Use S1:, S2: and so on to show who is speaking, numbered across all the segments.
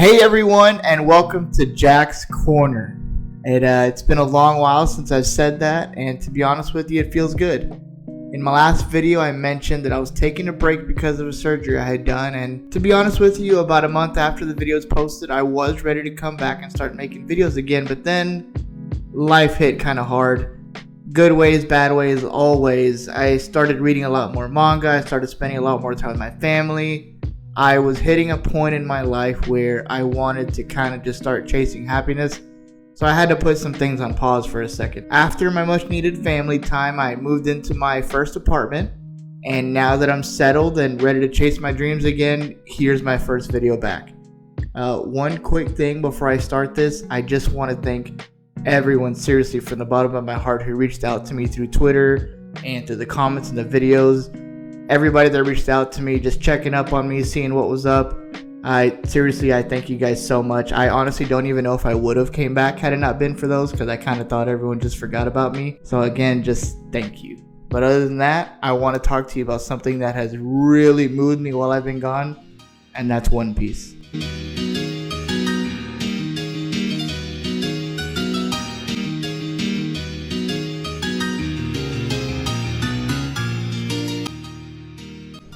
S1: Hey everyone, and welcome to Jack's Corner. It's been a long while since I've said that, and to be honest with you, it feels good. In my last video, I mentioned that I was taking a break because of a surgery I had done, and to be honest with you, about a month after the video was posted, I was ready to come back and start making videos again, but then life hit kind of hard. Good ways, bad ways, always. I started reading a lot more manga, I started spending a lot more time with my family. I was hitting a point in my life where I wanted to kind of just start chasing happiness, so I had to put some things on pause for a second. After my much needed family time, I moved into my first apartment, and now that I'm settled and ready to chase my dreams again, here's my first video back. One quick thing before I start this, I just want to thank everyone seriously from the bottom of my heart who reached out to me through Twitter and through the comments in the videos. Everybody that reached out to me, just checking up on me, seeing what was up. I thank you guys so much. I honestly don't even know if I would have came back had it not been for those, because I kind of thought everyone just forgot about me. So again, just thank you. But other than that, I want to talk to you about something that has really moved me while I've been gone, and that's One Piece.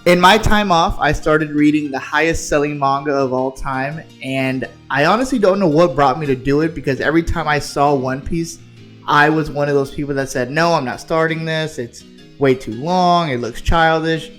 S1: In my time off, I started reading the highest selling manga of all time, and I honestly don't know what brought me to do it, because every time I saw One Piece, I was one of those people that said, no, I'm not starting this, it's way too long, it looks childish,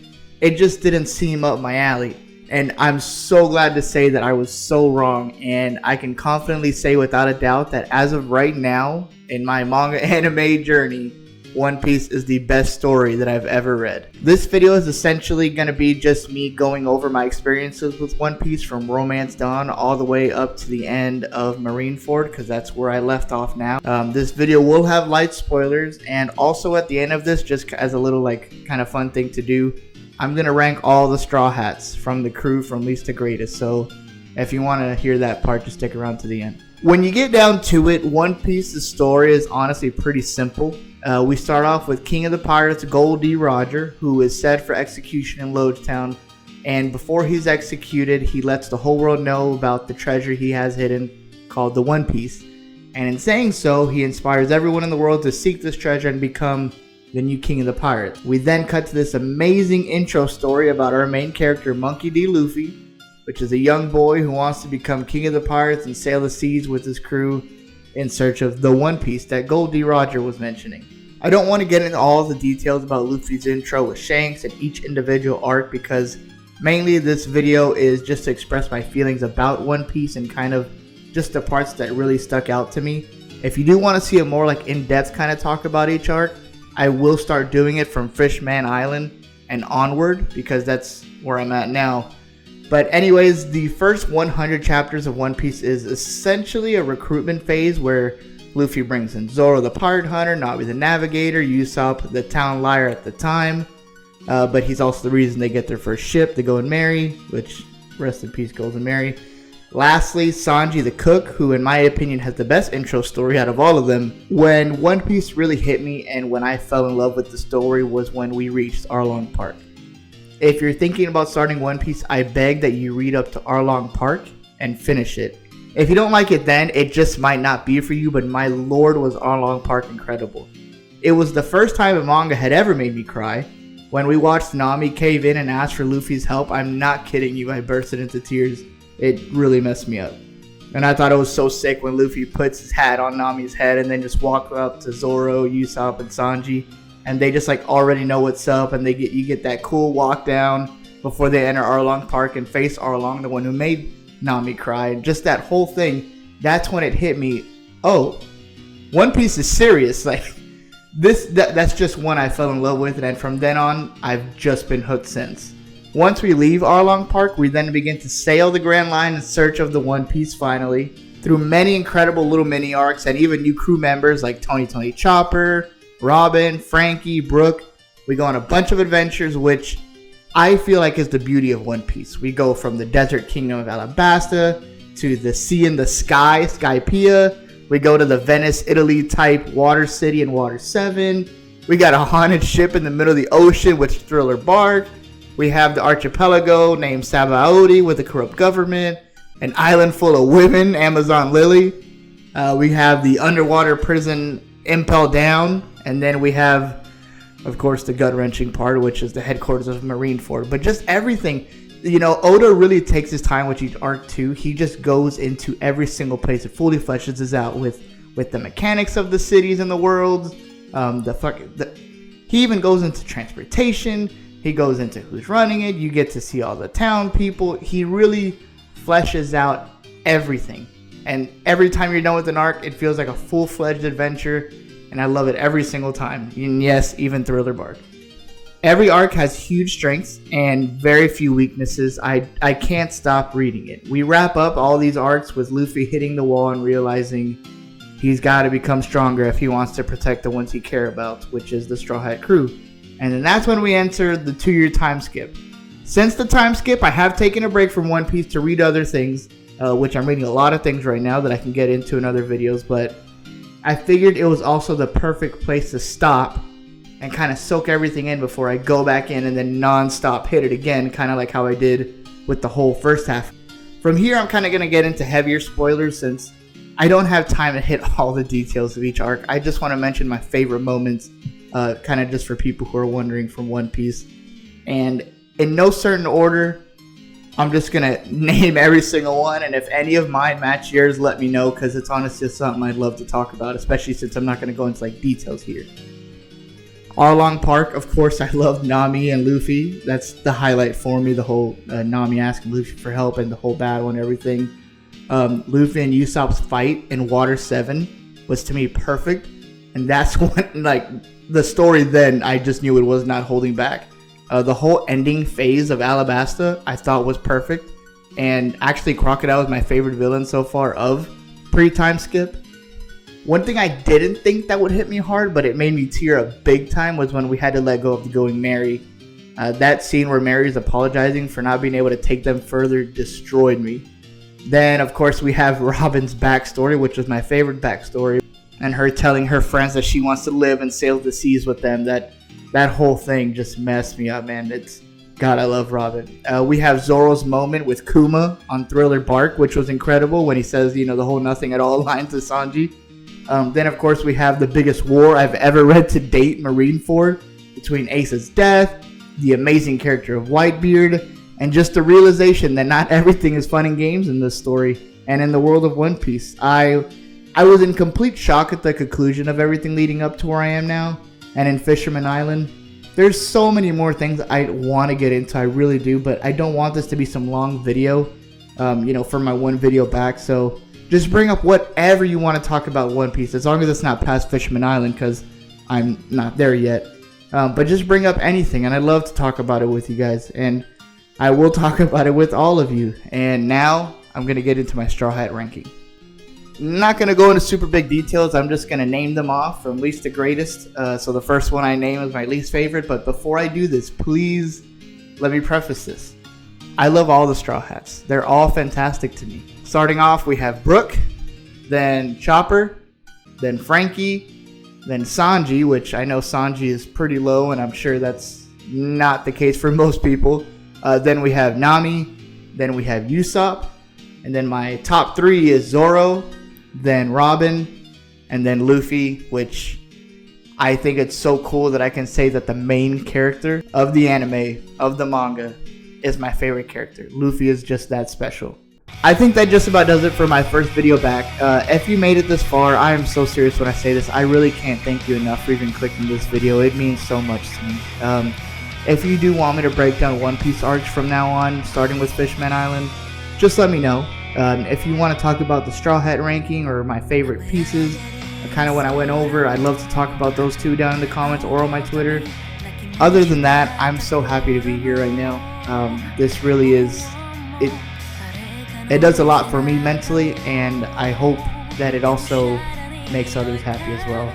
S1: it just didn't seem up my alley. And I'm so glad to say that I was so wrong, and I can confidently say without a doubt that as of right now, in my manga anime journey, One Piece is the best story that I've ever read. This video is essentially going to be just me going over my experiences with One Piece from Romance Dawn all the way up to the end of Marineford, because that's where I left off now. This video will have light spoilers, and also at the end of this, just as a little kind of fun thing to do, I'm going to rank all the Straw Hats from the crew from least to greatest. So if you want to hear that part, just stick around to the end. When you get down to it, One Piece's story is honestly pretty simple. We start off with King of the Pirates, Gold D. Roger, who is set for execution in Lodetown, and before he's executed, he lets the whole world know about the treasure he has hidden called the One Piece, and in saying so, he inspires everyone in the world to seek this treasure and become the new King of the Pirates. We then cut to this amazing intro story about our main character, Monkey D. Luffy, which is a young boy who wants to become King of the Pirates and sail the seas with his crew in search of the One Piece that Gold D. Roger was mentioning. I don't want to get into all the details about Luffy's intro with Shanks and each individual arc, because mainly this video is just to express my feelings about One Piece and kind of just the parts that really stuck out to me. If you do want to see a more in-depth kind of talk about each arc, I will start doing it from Fishman Island and onward, because that's where I'm at now. But anyways, the first 100 chapters of One Piece is essentially a recruitment phase where Luffy brings in Zoro the Pirate Hunter, Nami the Navigator, Usopp the Town Liar at the time, but he's also the reason they get their first ship to go and marry, which, rest in peace, Golden Mary. Lastly, Sanji the Cook, who in my opinion has the best intro story out of all of them. When One Piece really hit me and when I fell in love with the story was when we reached Arlong Park. If you're thinking about starting One Piece, I beg that you read up to Arlong Park and finish it. If you don't like it then, it just might not be for you, but my lord was Arlong Park incredible. It was the first time a manga had ever made me cry. When we watched Nami cave in and ask for Luffy's help, I'm not kidding you, I bursted into tears. It really messed me up. And I thought it was so sick when Luffy puts his hat on Nami's head and then just walks up to Zoro, Usopp, and Sanji, and they just already know what's up, and you get that cool walk down before they enter Arlong Park and face Arlong, the one who made Nami cry. And just that whole thing, that's when it hit me. Oh, One Piece is serious. That's just one I fell in love with, and from then on, I've just been hooked since. Once we leave Arlong Park, we then begin to sail the Grand Line in search of the One Piece finally, through many incredible little mini arcs and even new crew members like Tony Chopper, Robin, Frankie, Brooke. We go on a bunch of adventures, which I feel like is the beauty of One Piece. We go from the desert kingdom of Alabasta to the sea in the sky, Skypiea. We go to the Venice, Italy type water city in Water 7. We got a haunted ship in the middle of the ocean with Thriller Bark. We have the archipelago named Sabaody with a corrupt government. an island full of women, Amazon Lily. We have the underwater prison Impel Down, and then we have, of course, the gut-wrenching part, which is the headquarters of Marineford. But just everything, Oda really takes his time with each arc too. He just goes into every single place. It fully fleshes this out with the mechanics of the cities and the worlds. He even goes into transportation. He goes into who's running it. You get to see all the town people. He really fleshes out everything. And every time you're done with an arc, it feels like a full-fledged adventure. And I love it every single time. And yes, even Thriller Bark. Every arc has huge strengths and very few weaknesses. I can't stop reading it. We wrap up all these arcs with Luffy hitting the wall and realizing he's got to become stronger if he wants to protect the ones he cares about, which is the Straw Hat crew. And then that's when we enter the 2-year time skip. Since the time skip, I have taken a break from One Piece to read other things, which I'm reading a lot of things right now that I can get into in other videos, but I figured it was also the perfect place to stop and kind of soak everything in before I go back in and then non-stop hit it again, kind of like how I did with the whole first half. From here, I'm kind of going to get into heavier spoilers since I don't have time to hit all the details of each arc. I just want to mention my favorite moments, kind of just for people who are wondering from One Piece. And in no certain order, I'm just going to name every single one. And if any of mine match yours, let me know, because it's honestly something I'd love to talk about, especially since I'm not going to go into details here. Arlong Park, of course, I love Nami and Luffy. That's the highlight for me, the whole Nami asking Luffy for help and the whole battle and everything. Luffy and Usopp's fight in Water 7 was, to me, perfect. And that's when, the story then, I just knew it was not holding back. The whole ending phase of Alabasta, I thought was perfect. And actually, Crocodile is my favorite villain so far of pre-time skip. One thing I didn't think that would hit me hard, but it made me tear up big time, was when we had to let go of the Going Merry. That scene where Mary's apologizing for not being able to take them further destroyed me. Then, of course, we have Robin's backstory, which was my favorite backstory. And her telling her friends that she wants to live and sail the seas with them. That whole thing just messed me up, man. God, I love Robin. We have Zoro's moment with Kuma on Thriller Bark, which was incredible when he says, the whole nothing at all line to Sanji. Then, of course, we have the biggest war I've ever read to date, Marineford, between Ace's death, the amazing character of Whitebeard, and just the realization that not everything is fun and games in this story and in the world of One Piece. I was in complete shock at the conclusion of everything leading up to where I am now, and in Fisherman Island. There's so many more things I want to get into, I really do, but I don't want this to be some long video, for my one video back, so just bring up whatever you want to talk about One Piece, as long as it's not past Fisherman Island, because I'm not there yet. But just bring up anything, and I'd love to talk about it with you guys, and I will talk about it with all of you. And now, I'm going to get into my Straw Hat ranking. I'm not going to go into super big details, I'm just going to name them off from least to greatest. So the first one I name is my least favorite, but before I do this, please let me preface this. I love all the Straw Hats. They're all fantastic to me. Starting off, we have Brook, then Chopper, then Frankie, then Sanji, which I know Sanji is pretty low, and I'm sure that's not the case for most people. Then we have Nami, then we have Usopp, and then my top 3 is Zoro, then Robin, and then Luffy, which I think it's so cool that I can say that the main character of the anime, of the manga, is my favorite character. Luffy is just that special. I think that just about does it for my first video back. If you made it this far, I am so serious when I say this. I really can't thank you enough for even clicking this video. It means so much to me. If you do want me to break down One Piece arcs from now on, starting with Fishman Island, just let me know. If you want to talk about the Straw Hat ranking or my favorite pieces, kind of what I went over, I'd love to talk about those too down in the comments or on my Twitter. Other than that, I'm so happy to be here right now. This really is, it does a lot for me mentally, and I hope that it also makes others happy as well.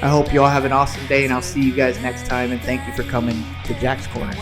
S1: I hope you all have an awesome day, and I'll see you guys next time, and thank you for coming to Jack's Corner.